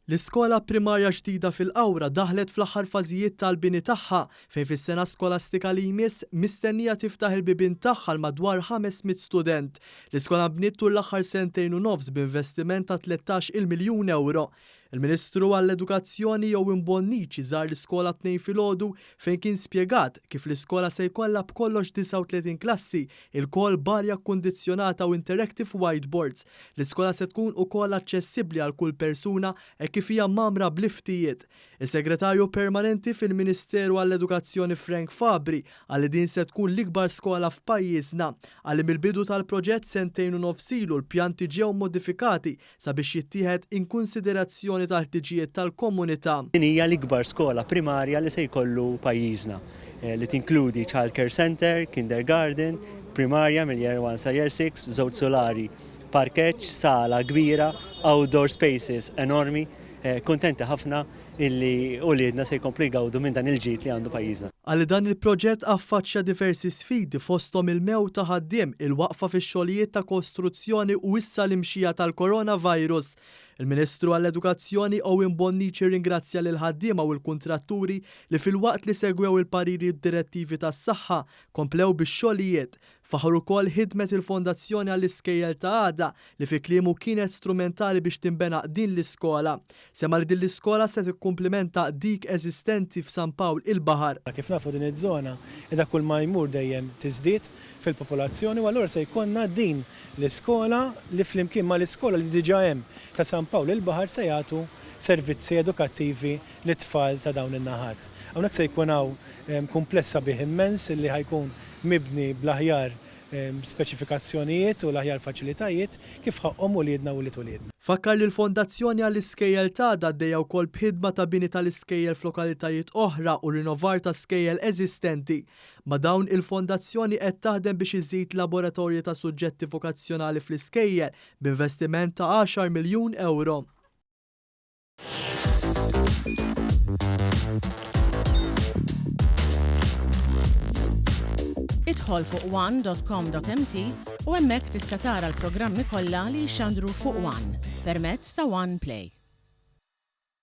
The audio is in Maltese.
L-iskola primarja ġdida fil-Qawra daħlet fl-aħħar fażijiet tal-bini tagħha fejn fis-sena skolastika li jmiss mistennija tiftaħ il-bibien tagħha madwar 500 student. L-iskola bniet tul l-aħħar sentejn u nofs b'investiment ta' 13 miljun euro. Il-Ministru għall-Edukazzjoni Ewwin Bonnici żar l-iskola tnejn filgħodu fejn kien spjegat kif l-iskola se jkollha b'kollox 39 klassi, il-kol barja kkundizzjonata u interactive whiteboards. L-iskola se tkun ukoll aċċessibbli għal kull persuna kif hija mamra bliftijiet. Is-Segretarju Permanenti fil-Ministeru għall-Edukazzjoni Frank Fabri għalli din se tkun l-ikbar skola f'pajjiżna għalli mill-bidu tal-proġett sentejn u nofsilu l-pjanti ġew modifikati sabiex jittieħed in konsiderazzjoni tal-ħtiġijiet tal-komunità. Din hija l-ikbar skola primarja li se jkollu pajjiżna li tinkludi childcare center, kindergarten, primarja mill-year 1 sa year 6, żewġ solari, parkeġġ, sala kbira, outdoor spaces enormi. Kontenti ħafna illi uliedna se jkomplu jgawdu minn dan il-ġid li għandu pajjiżna. Għalli dan il-proġett affaċċja diversi sfidi fosthom il-mew ta' ħaddiem, il-waqfa fix-xogħlijiet ta' kostruzzjoni u issa l-imxija tal-coronavirus. Il-Ministru għall-Edukazzjoni Ewwin Bonnici ringrazzja lil ħaddiema u l-kuntratturi li fil-waqt li segwew il-pariri u d-direttivi tas-saħħa komplew bix-xogħlijiet. Faħar ukoll ħidmet il-Fondazzjoni għall-Iskejjel ta' Għada li fi kliemu kienet strumentali biex tinbenaq din l-iskola. Sema li din l-iskola se tikkumplimenta dik eżistenti f'San Pawl il-Baħar. Kif nafu din iż-żona qiegħda kull ma jmur dejjem tiżdied fil-popolazzjoni u allura se jkollna din l-iskola li flimkien ma l-iskola li diġà hemm ta' San Pawl il-Baħar se jagħtu servizzi edukattivi lit-tfal ta' dawn in-naħat. Hawnhekk se jkun hawn kumplessa bih immens li ħajkun mibni bl-aħjar speċifikazzjonijiet u l-aħjar faċilitajiet kif ħaqhom uliedna u li tuliedna. Fakkar li l-Fondazzjoni għall-Iskejjel ta' Għada għaddejja wkoll b'ħidma ta' bini tal-iskejjel f'lokalitajiet oħra u rinnovar ta' skejjel eżistenti. Ma' dawn il-Fondazzjoni qed taħdem biex iżid laboratorji ta' suġġetti vokazzjonali fl-iskejjel b'investiment ta' 10 miljun euro. Idħol fuq one.com.mt u hemmhekk tista' tara l-programmi kollha li jxandru fuq One permezz ta' One Play.